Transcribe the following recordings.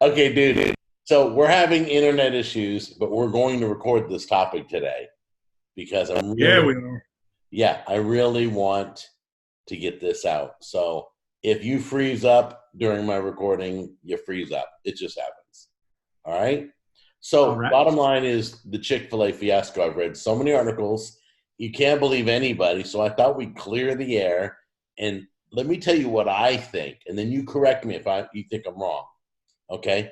Okay, dude. So we're having internet issues, but we're going to record this topic today because Yeah, we are. I really want to get this out. So if you freeze up during my recording, you freeze up. It just happens. All right. All So right. bottom line is the Chick-fil-A fiasco. I've read so many articles. You can't believe anybody. So I thought we'd clear the air and let me tell you what I think, and then you correct me if you think I'm wrong. Okay.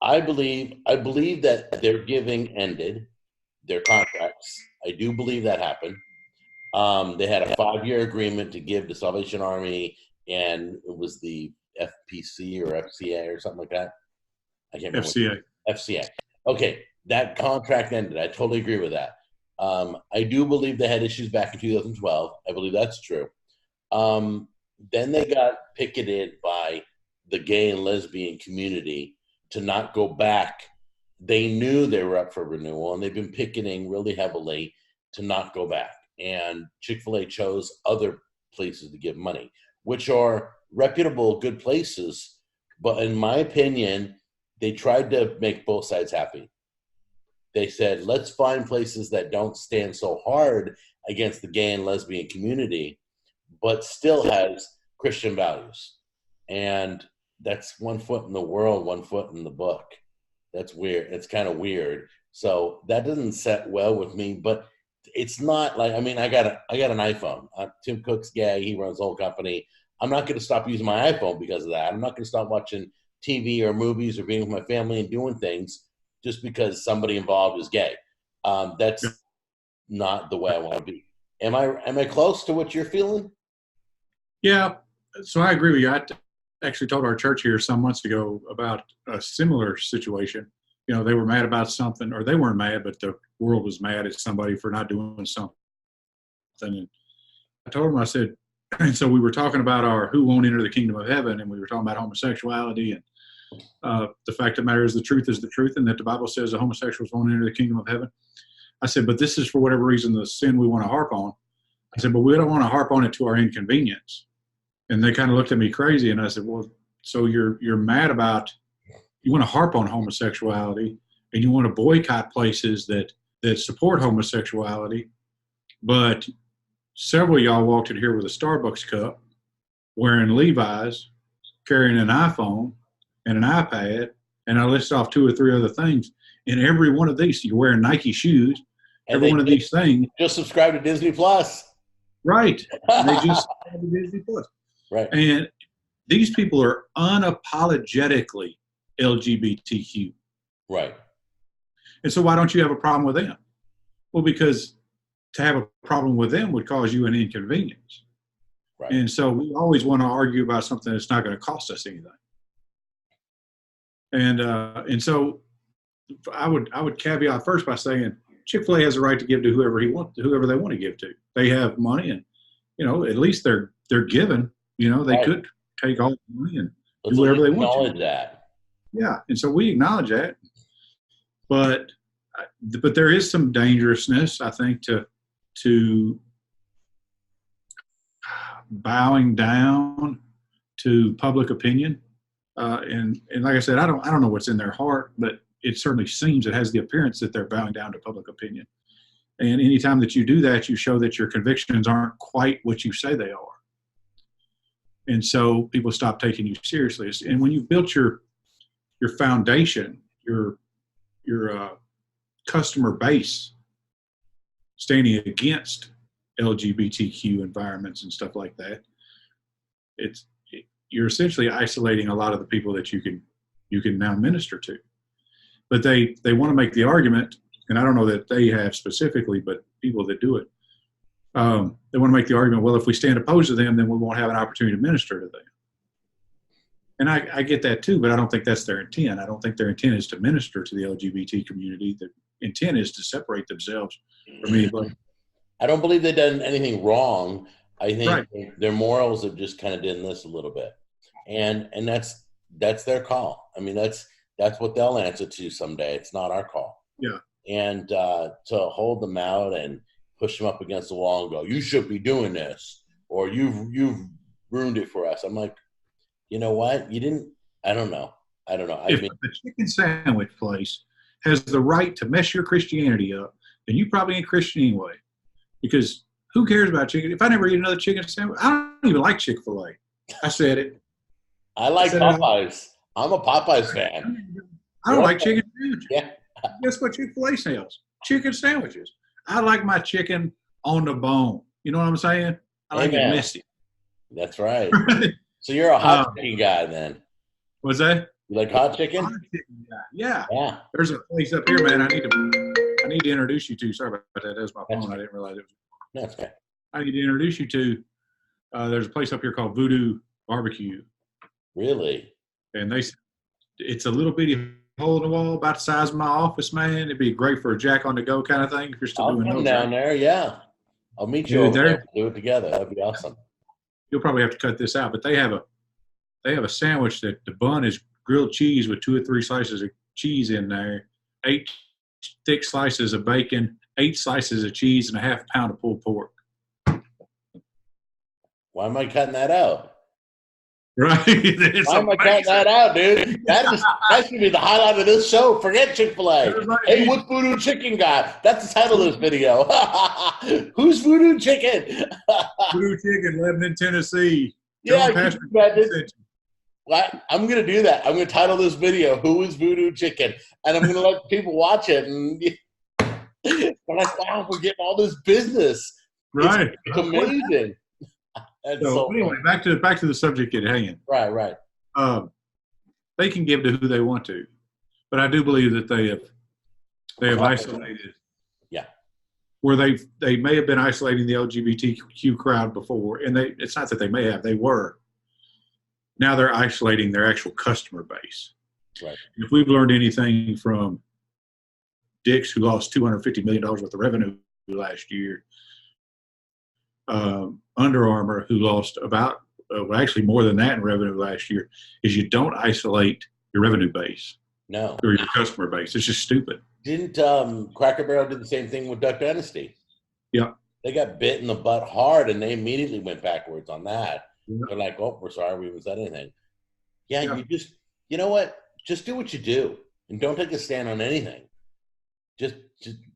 I believe that their giving ended, their contracts. I do believe that happened. They had a 5-year agreement to give the Salvation Army, and it was the FPC or FCA or something like that. I can't remember. FCA. FCA. Okay, that contract ended. I totally agree with that. I do believe they had issues back in 2012. I believe that's true. Then they got picketed by the gay and lesbian community to not go back. They knew they were up for renewal, and they've been picketing really heavily to not go back. And Chick-fil-A chose other places to give money, which are reputable, good places. But in my opinion, they tried to make both sides happy. They said, let's find places that don't stand so hard against the gay and lesbian community, but still has Christian values. And that's one foot in the world, one foot in the book. That's weird. It's kind of weird. So that doesn't set well with me, but it's not like, I mean, I got an iPhone. Tim Cook's gay. He runs the whole company. I'm not going to stop using my iPhone because of that. I'm not going to stop watching TV or movies or being with my family and doing things just because somebody involved is gay. Yeah. That's not the way I want to be. Am I close to what you're feeling? Yeah. So I agree with you. Actually told our church here some months ago about a similar situation. You know, they were mad about something, or they weren't mad, but the world was mad at somebody for not doing something. And I told them, I said, and so we were talking about our who won't enter the kingdom of heaven, and we were talking about homosexuality, and the fact of the matter is the truth, and that the Bible says the homosexuals won't enter the kingdom of heaven. I said, but this is for whatever reason the sin we want to harp on. I said, but we don't want to harp on it to our inconvenience. And they kind of looked at me crazy, and I said, well, so you're mad about, you want to harp on homosexuality, and you want to boycott places that support homosexuality, but several of y'all walked in here with a Starbucks cup, wearing Levi's, carrying an iPhone and an iPad, and I list off 2 or 3 other things. And every one of these, you're wearing Nike shoes, And every they one of these things. just subscribe to Disney Plus. Right. And they just have the Disney Plus. Right. And these people are unapologetically LGBTQ. Right. And so why don't you have a problem with them? Well, because to have a problem with them would cause you an inconvenience. Right. And so we always want to argue about something that's not going to cost us anything. And so I would caveat first by saying Chick-fil-A has a right to give to whoever they want to give to. They have money, and at least they're given. They Right. could take all the money and Let's do whatever they want acknowledge to. that. Yeah, and so we acknowledge that, but there is some dangerousness, I think, to bowing down to public opinion. And like I said, I don't know what's in their heart, but it certainly seems, it has the appearance that they're bowing down to public opinion. And anytime that you do that, you show that your convictions aren't quite what you say they are. And so people stop taking you seriously. And when you've built your foundation, your customer base standing against LGBTQ environments and stuff like that, you're essentially isolating a lot of the people that you can now minister to. But they want to make the argument, and I don't know that they have specifically, but people that do it, they want to make the argument, well, if we stand opposed to them, then we won't have an opportunity to minister to them. And I get that too, but I don't think that's their intent. I don't think their intent is to minister to the LGBT community. The intent is to separate themselves from anybody. I don't believe they've done anything wrong. I think Right. their morals have just kind of done this a little bit, and that's their call. I mean, that's what they'll answer to someday. It's not our call. Yeah. And to hold them out and push them up against the wall and go, "You should be doing this," or "You've ruined it for us." I'm like, You know what? You didn't. I don't know. I don't know. I If mean, the chicken sandwich place has the right to mess your Christianity up, then you probably ain't Christian anyway. Because who cares about chicken? If I never eat another chicken sandwich, I don't even like Chick-fil-A. I said it. I I like said it. Popeyes. I'm a Popeyes fan. I don't like chicken sandwiches. Yeah, Guess what Chick-fil-A sells? Chicken sandwiches. I like my chicken on the bone. You know what I'm saying? I like it amen. messy. That's right. So you're a hot chicken guy then? What's that? You like hot chicken? Hot chicken guy. Yeah. Yeah. There's a place up here, man. I need to introduce you to. Sorry about that. That was my phone. I didn't realize it was. That's okay. I need to introduce you to. There's a place up here called Voodoo BBQ, Really? and it's a little bitty hole in the wall, about the size of my office, man. It'd be great for a Jack on the go kind of thing if you're still I'll doing come those. down there. Yeah, I'll meet you Dude, over there. We'll do it together. That'd be awesome. You'll probably have to cut this out, but they have a sandwich that the bun is grilled cheese with 2 or 3 slices of cheese in there, 8 thick slices of bacon, 8 slices of cheese, and a half pound of pulled pork. Why am I cutting that out? Right? Why am I cutting that out, dude? That's gonna be the highlight of this show. Forget Chick-fil-A. Hey, what's Voodoo Chicken Guy? That's the title of this video. Who's Voodoo Chicken? Voodoo Chicken, Lebanon, Tennessee. Yeah, Pastor, I'm gonna do that. I'm gonna title this video "Who is Voodoo Chicken?" and I'm gonna let people watch it, and they're like, "Wow, we're getting all this business." Right? It's amazing. So anyway, back to the subject at hand. Right. They can give to who they want to, but I do believe that they have isolated. Yeah. Where they may have been isolating the LGBTQ crowd before, and it's not that they may have, they were. Now they're isolating their actual customer base. Right. If we've learned anything from Dick's, who lost $250 million worth of revenue last year, Under Armour, who lost about, actually more than that in revenue last year, is you don't isolate your revenue base. No. Or your customer base. It's just stupid. Didn't Cracker Barrel do the same thing with Duck Dynasty? Yeah. They got bit in the butt hard, and they immediately went backwards on that. Yeah. They're like, "Oh, we're sorry, we haven't said anything." Yeah, you know what? Just do what you do, and don't take a stand on anything. Just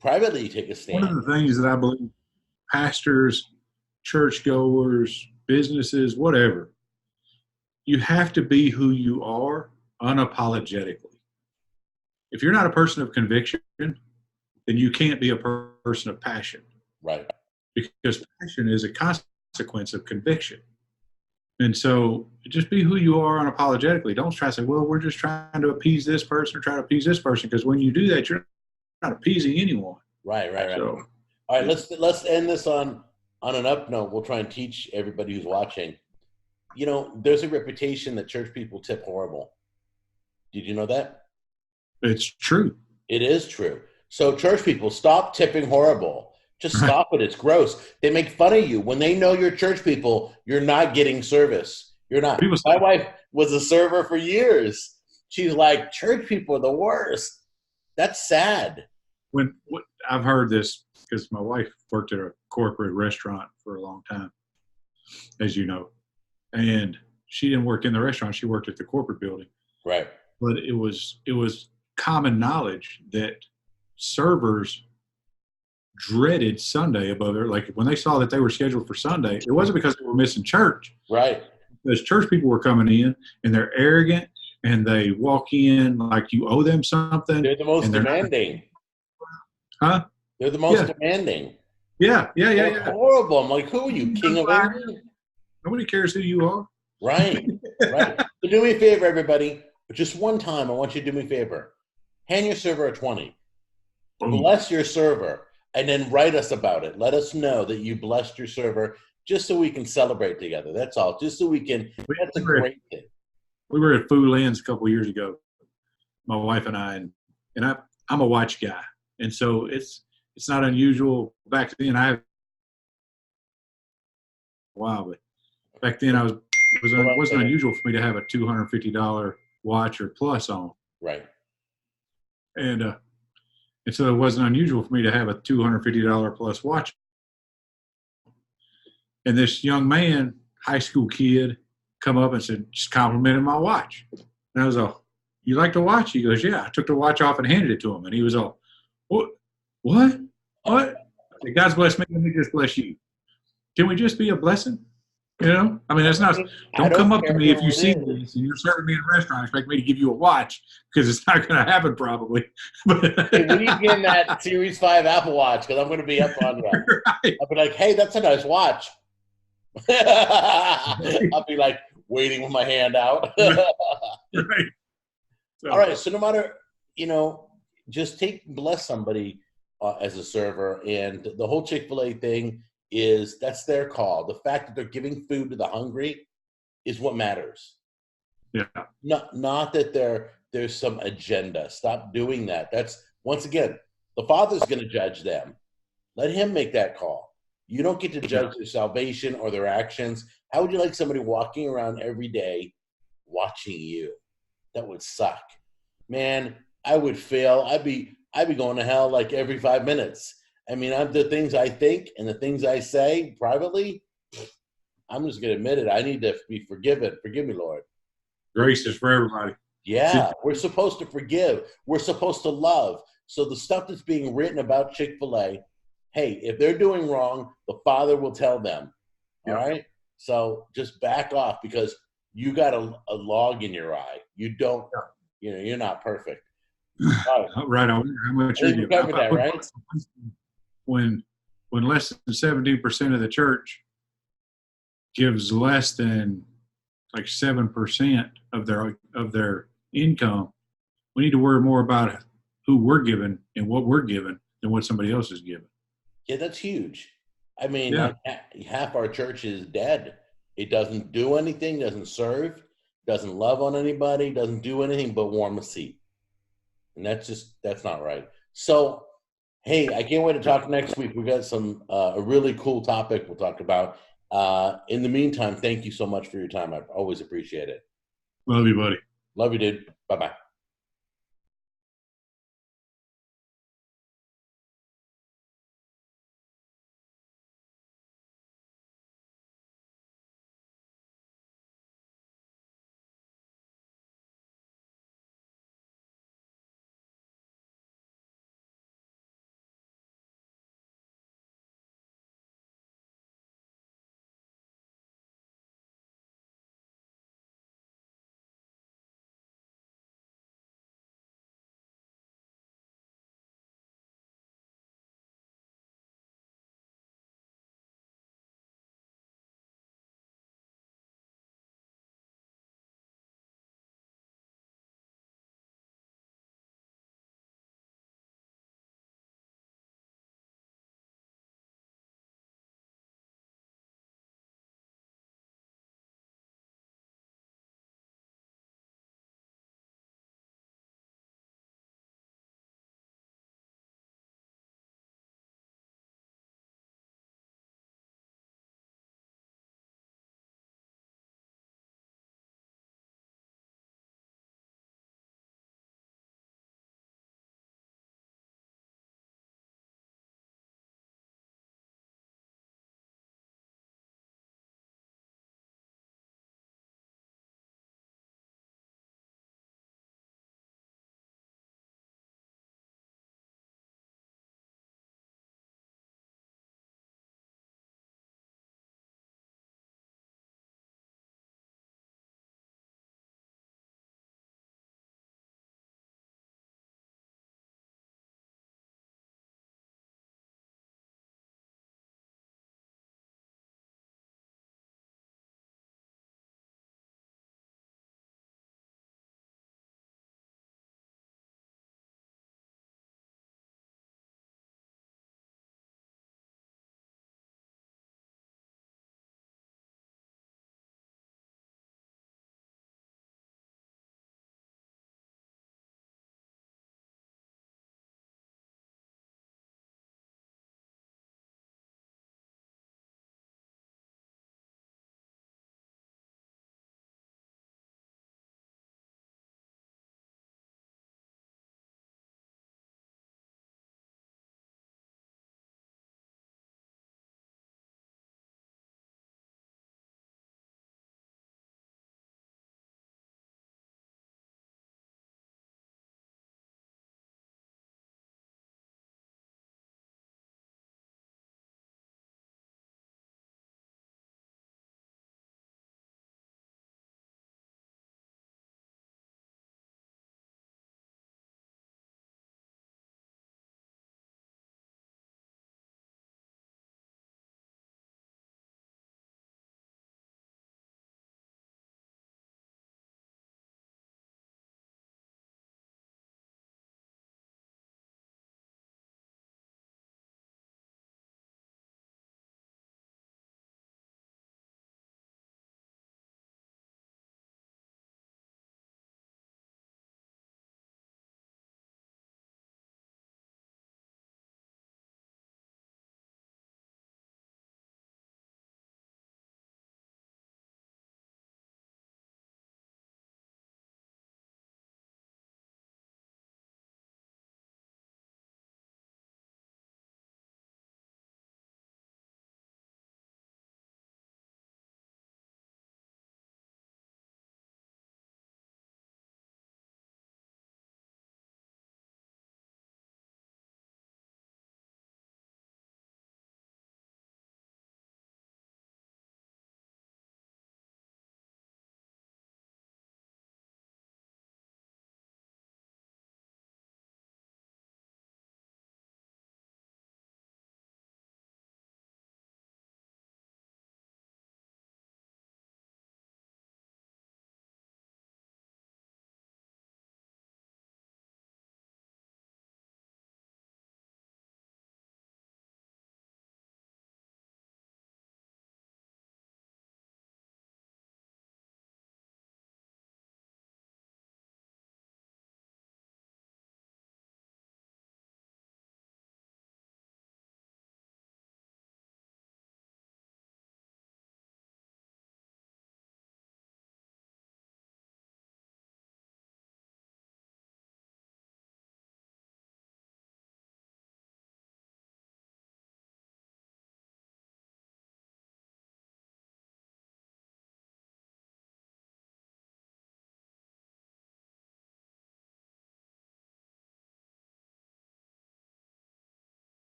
privately take a stand. One of the things that I believe pastors, churchgoers, businesses, whatever, you have to be who you are unapologetically. If you're not a person of conviction, then you can't be a person of passion. Right. Because passion is a consequence of conviction. And so just be who you are unapologetically. Don't try to say, well, we're just trying to appease this person or try to appease this person, because when you do that, you're not appeasing anyone. Right. So, all right, let's end this on an up note. We'll try and teach everybody who's watching. You know, there's a reputation that church people tip horrible. Did you know that? It's true. It is true. So church people, stop tipping horrible. Just stop it. It's gross. They make fun of you. When they know you're church people, you're not getting service. You're not. My wife was a server for years. She's like, church people are the worst. That's sad. I've heard this because my wife worked at a corporate restaurant for a long time, as you know. And she didn't work in the restaurant. She worked at the corporate building. Right. But it was common knowledge that servers dreaded Sunday above there. Like when they saw that they were scheduled for Sunday, it wasn't because they were missing church. Right. Because church people were coming in and they're arrogant and they walk in like you owe them something. They're the most demanding. Huh? They're the most demanding. Yeah. Horrible. I'm like, who are you, king of England? Nobody cares who you are. Right. So do me a favor, everybody. But just one time, I want you to do me a favor. Hand your server a 20. Bless your server. And then write us about it. Let us know that you blessed your server, just so we can celebrate together. That's all. Just so we can. That's a great thing. We were at Food Lands a couple of years ago, my wife and I, and I'm a watch guy, and so it's not unusual. Back then, but back then it wasn't unusual for me to have a $250 watch or plus on. Right. And so it wasn't unusual for me to have a $250 plus watch. And this young man, high school kid, come up and said, just complimented my watch. And I was all, you like the watch? He goes, yeah. I took the watch off and handed it to him. And he was all, what? What? What? I said, God's blessed me. Let me just bless you. Can we just be a blessing? You know, I mean, that's not. Don't come up to me if you see this and you're serving me in a restaurant. Expect me to give you a watch because it's not going to happen probably. Hey, when you get that Series 5 Apple Watch, because I'm going to be up on that. Right. I'll be like, hey, that's a nice watch. I'll be like waiting with my hand out. Right. So, all right. So no matter, just bless somebody as a server, and the whole Chick-fil-A thing that's their call. The fact that they're giving food to the hungry is what matters. Yeah. Not that there's some agenda. Stop doing that. That's, once again, the Father's going to judge them. Let him make that call. You don't get to judge their salvation or their actions. How would you like somebody walking around every day watching you? That would suck. Man, I would fail. I'd be going to hell like every 5 minutes. I mean, the things I think and the things I say privately, I'm just going to admit it. I need to be forgiven. Forgive me, Lord. Grace is for everybody. Yeah, we're supposed to forgive. We're supposed to love. So the stuff that's being written about Chick-fil-A, hey, if they're doing wrong, the Father will tell them. All right? So just back off because you got a log in your eye. You don't, you're not perfect. Right on. How much are you? That, right? When less than 17% of the church gives less than like 7% of their income, we need to worry more about who we're giving and what we're giving than what somebody else is giving. Yeah, that's huge. I mean, half our church is dead. It doesn't do anything, doesn't serve, doesn't love on anybody, doesn't do anything but warm a seat. And that's not right. So, hey, I can't wait to talk next week. We got a really cool topic we'll talk about. In the meantime, thank you so much for your time. I always appreciate it. Love you, buddy. Love you, dude. Bye-bye.